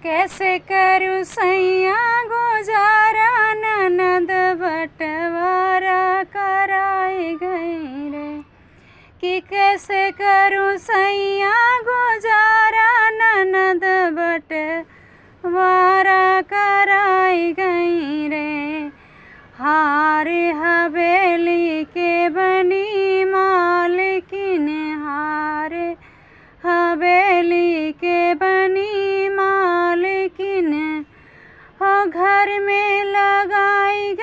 कैसे करूँ सैया गुजारा, ननद बटवारा कराई गई रे। कि कैसे करूँ सैया गुजारा, ननद बटवारा कराई गई रे। हार हवेली के बनी मालकिन, हार हवेली के बनी मालकिन, हो घर में लगाई